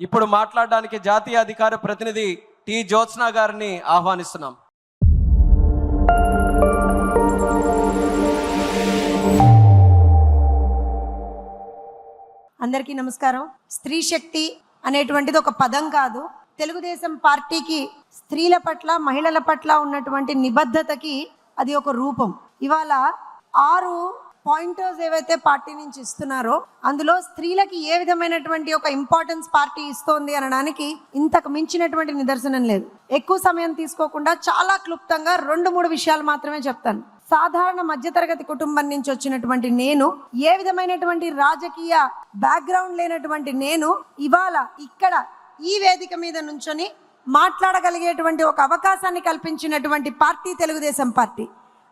ఇప్పుడు మాట్లాడడానికి జాతీయ అధికార ప్రతినిధి టి జ్యోత్స్న గారిని ఆహ్వానిస్తున్నాం. అందరికీ నమస్కారం. స్త్రీ శక్తి అనేటువంటిది ఒక పదం కాదు. తెలుగుదేశం పార్టీకి స్త్రీల పట్ల, మహిళల పట్ల ఉన్నటువంటి నిబద్ధతకి అది ఒక రూపం. ఇవాళ 6 పాయింటర్స్ ఏవైతే పార్టీ నుంచి ఇస్తున్నారో అందులో స్త్రీలకి ఏ విధమైనటువంటి ఒక ఇంపార్టెన్స్ పార్టీ ఇస్తోంది అనడానికి ఇంతకు మించినటువంటి నిదర్శనం లేదు. ఎక్కువ సమయం తీసుకోకుండా చాలా క్లుప్తంగా 2-3 విషయాలు మాత్రమే చెప్తాను. సాధారణ మధ్యతరగతి కుటుంబం నుంచి వచ్చినటువంటి నేను, ఏ విధమైనటువంటి రాజకీయ బ్యాక్గ్రౌండ్ లేనటువంటి నేను ఇవాళ ఇక్కడ ఈ వేదిక మీద నుంచొని మాట్లాడగలిగేటువంటి ఒక అవకాశాన్ని కల్పించినటువంటి పార్టీ తెలుగుదేశం పార్టీ.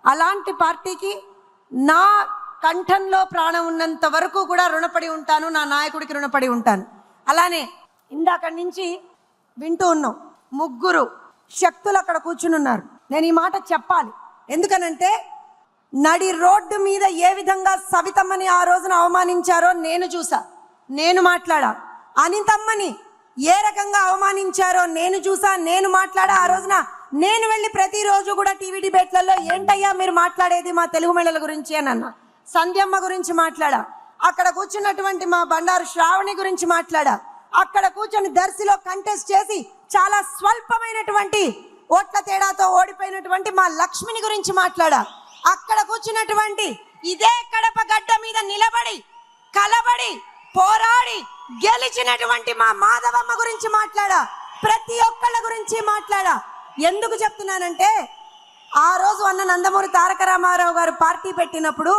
అలాంటి పార్టీకి నా కంఠంలో ప్రాణం ఉన్నంత వరకు కూడా రుణపడి ఉంటాను, నా నాయకుడికి రుణపడి ఉంటాను. అలానే ఇందాక నుంచి వింటూ ఉన్నాం, 3 శక్తులు అక్కడ కూర్చుని ఉన్నారు. నేను ఈ మాట చెప్పాలి. ఎందుకనంటే నడి రోడ్డు మీద ఏ విధంగా సవితమ్మని ఆ రోజున అవమానించారో నేను చూసా, నేను మాట్లాడా. అనితమ్మని ఏ రకంగా అవమానించారో నేను చూసా, నేను మాట్లాడా. ఆ రోజున నేను వెళ్ళి ప్రతిరోజు కూడా టీవీ డిబేట్లలో ఏంటయ్యా మీరు మాట్లాడేది మా తెలుగు మహిళల గురించి అని అన్నా. సంధ్యమ్మ గురించి మాట్లాడా. అక్కడ కూర్చున్నటువంటి మా బండారు శ్రావణి గురించి మాట్లాడా. అక్కడ కూర్చొని దర్శిలో కంటెస్ట్ చేసి చాలా స్వల్పమైనటువంటి ఓట్ల తేడాతో ఓడిపోయినటువంటి మా లక్ష్మిని గురించి మాట్లాడా. అక్కడ కూర్చున్నటువంటి ఇదే కడప గడ్డ మీద నిలబడి కలబడి పోరాడి గెలిచినటువంటి మా మాధవమ్మ గురించి మాట్లాడా. ప్రతి ఒక్కళ్ళ గురించి మాట్లాడా. ఎందుకు చెప్తున్నానంటే ఆ రోజు అన్న నందమూరి తారక రామారావు గారు పార్టీ పెట్టినప్పుడు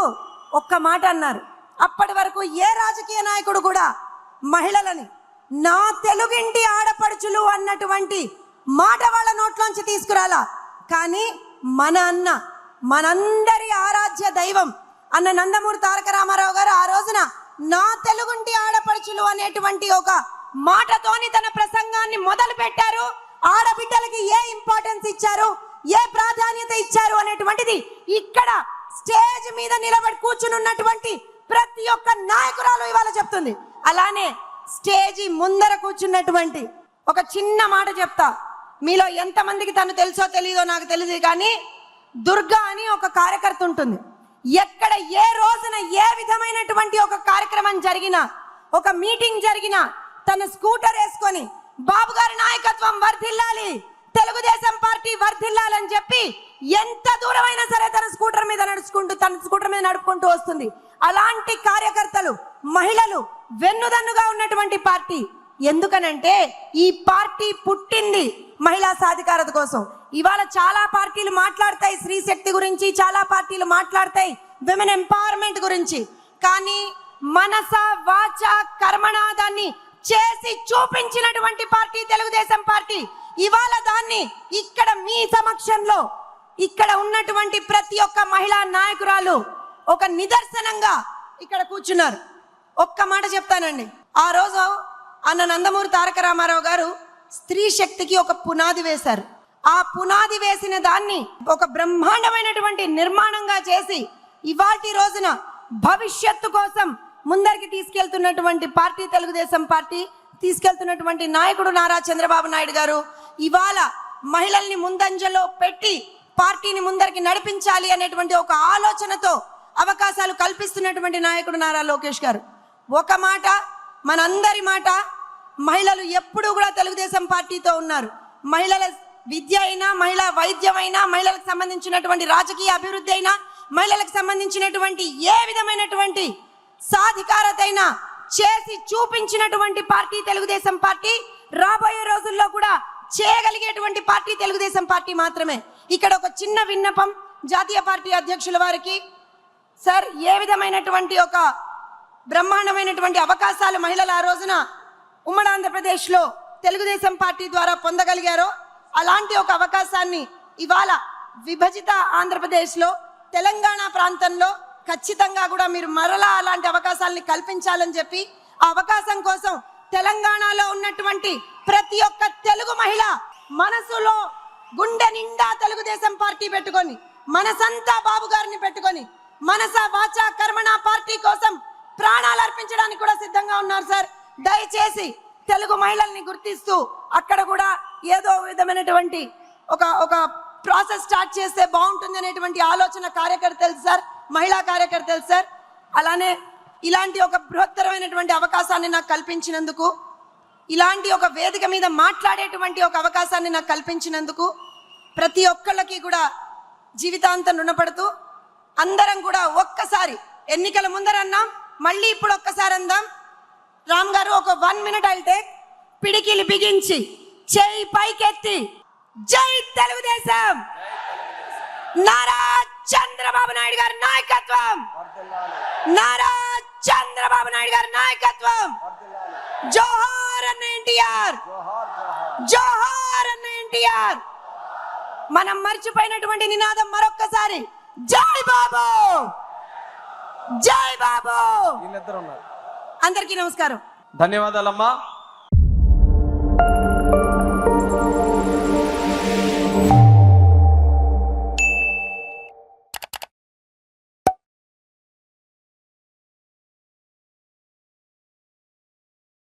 ఒక్క మాట అన్నారు. అప్పటి వరకు ఏ రాజకీయ నాయకుడు కూడా మహిళలని నా తెలుగింటి ఆడపడుచులు అన్నటువంటి మాట వాళ్ళ నోట్లోంచి తీసుకురాలా. కానీ మన అన్న, మనందరి ఆరాధ్య దైవం అన్న నందమూరి తారక రామారావు గారు ఆ రోజున నా తెలుగుంటి ఆడపడుచులు అనేటువంటి ఒక మాటతోని తన ప్రసంగాన్ని మొదలు పెట్టారు. ఆడబిడ్డలకి ఏ ఇంపార్టెన్స్ ఇచ్చారు, ఏ ప్రాధాన్యత ఇచ్చారు అనేటువంటిది ఇక్కడ స్టేజ్ మీద నిలబడి కూర్చుని ఉన్నటువంటి ప్రతి ఒక్క నాయకురాలు ఇవాళ చెప్తుంది. అలానే స్టేజి ముందర కూర్చున్నటువంటి ఒక చిన్న మాట చెప్తా. మీలో ఎంతమందికి తను తెలుసో తెలీదో నాకు తెలియదు, కానీ దుర్గా అని ఒక కార్యకర్త ఉంటుంది. ఎక్కడ ఏ రోజున ఏ విధమైనటువంటి ఒక కార్యక్రమం జరిగినా, ఒక మీటింగ్ జరిగినా తన స్కూటర్ వేసుకొని బాబు గారి నాయకత్వం వర్ధిల్లాలి, తెలుగుదేశం పార్టీ వర్ధిల్లాలని చెప్పి ఎంత దూరమైనా సరే తన స్కూటర్ మీద నడుపుకుంటూ వస్తుంది. అలాంటి కార్యకర్తలు, మహిళలు వెన్నుదన్నుగా ఉన్నటువంటి పార్టీ. ఎందుకనంటే ఈ పార్టీ పుట్టింది మహిళా సాధికారత కోసం. ఇవాళ చాలా పార్టీలు మాట్లాడతాయి స్త్రీ శక్తి గురించి, చాలా పార్టీలు మాట్లాడతాయి విమెన్ ఎంపవర్మెంట్ గురించి. కానీ మనస వాచ కర్మనాదాన్ని చేసి చూపించినటువంటి పార్టీ తెలుగుదేశం పార్టీ. ఇవాళ దాన్ని ఇక్కడ మీ సమక్షంలో ఇక్కడ ఉన్నటువంటి ప్రతి ఒక్క మహిళా నాయకురాలు ఒక నిదర్శనంగా ఇక్కడ కూర్చున్నారు. ఒక్క మాట చెప్తానండి. ఆ రోజు అన్న నందమూరి తారక రామారావు గారు స్త్రీ శక్తికి ఒక పునాది వేశారు. ఆ పునాది వేసిన దాన్ని ఒక బ్రహ్మాండమైనటువంటి నిర్మాణంగా చేసి ఇవాల్టి రోజున భవిష్యత్తు కోసం ముందరికి తీసుకెళ్తున్నటువంటి పార్టీ తెలుగుదేశం పార్టీ, తీసుకెళ్తున్నటువంటి నాయకుడు నారా చంద్రబాబు నాయుడు గారు ఇవాళ మహిళల్ని ముందంజలో పెట్టి పార్టీని ముందరికి నడిపించాలి అనేటువంటి ఒక ఆలోచనతో అవకాశాలు కల్పిస్తున్నటువంటి నాయకుడు నారా లోకేష్ గారు. ఒక మాట, మనందరి మాట, మహిళలు ఎప్పుడూ కూడా తెలుగుదేశం పార్టీతో ఉన్నారు. మహిళల విద్య అయినా, మహిళా వైద్యం అయినా, మహిళలకు సంబంధించినటువంటి రాజకీయ అభివృద్ధి అయినా, మహిళలకు సంబంధించినటువంటి ఏ విధమైనటువంటి సాధికారత అయినా చేసి చూపించినటువంటి పార్టీ తెలుగుదేశం పార్టీ. రాబోయే రోజుల్లో కూడా చేయగలిగేటువంటి పార్టీ తెలుగుదేశం పార్టీ మాత్రమే. ఇక్కడ ఒక చిన్న విన్నపం జాతీయ పార్టీ అధ్యక్షుల వారికి. సార్, ఏ విధమైనటువంటి ఒక బ్రహ్మాండమైనటువంటి అవకాశాలు మహిళలు ఆ రోజున ఉమ్మడి ఆంధ్రప్రదేశ్లో తెలుగుదేశం పార్టీ ద్వారా పొందగలిగారో అలాంటి ఒక అవకాశాన్ని ఇవాళ విభజిత ఆంధ్రప్రదేశ్లో తెలంగాణ ప్రాంతంలో ఖచ్చితంగా కూడా మీరు మరలా అలాంటి అవకాశాలని కల్పించాలని చెప్పి, ఆ అవకాశం కోసం తెలంగాణలో ఉన్నటువంటి ప్రతి ఒక్క తెలుగు మహిళ మనసులో గుండె నిండా తెలుగుదేశం పార్టీ పెట్టుకొని, మనసంతా బాబు గారిని పెట్టుకొని, మనస వాచ కర్మణ పార్టీ కోసం ప్రాణాలు అర్పించడానికి కూడా సిద్ధంగా ఉన్నారు. సార్, దయచేసి తెలుగు మహిళల్ని గుర్తిస్తూ అక్కడ కూడా ఏదో విధమైనటువంటి ఒక ప్రాసెస్ స్టార్ట్ చేస్తే బాగుంటుంది అనేటువంటి ఆలోచన కార్యకర్తలు సార్, మహిళా కార్యకర్తలు సార్. అలానే ఇలాంటి ఒక బృహత్తరమైనటువంటి అవకాశాన్ని నాకు కల్పించినందుకు, ఇలాంటి ఒక వేదిక మీద మాట్లాడేటువంటి ఒక అవకాశాన్ని నాకు కల్పించినందుకు ప్రతి ఒక్కళ్ళకి కూడా జీవితాంతం రుణపడుతూ, అందరం కూడా ఒక్కసారి ఎన్నికల ముందర అన్నాం, మళ్ళీ ఇప్పుడు ఒక్కసారి అందాం. రామ్ గారు ఒక 1 minute ఐల్ టేక్. పిడికిలి బిగించి చేయి పైకెత్తి జై తెలుగుదేశం, నారా చంద్రబాబు నాయుడు గారి నాయకత్వం, నారా చంద్రబాబు నాయుడు గారి నాయకత్వం, జోహార్ అన్న ఎన్టీఆర్, జోహార్ అన్న ఎన్టీఆర్. మనం మర్చిపోయినటువంటి నినాదం మరొక్కసారి, జై బాబు, జై బాబు. అందరికీ నమస్కారం. ధన్యవాదాలమ్మా.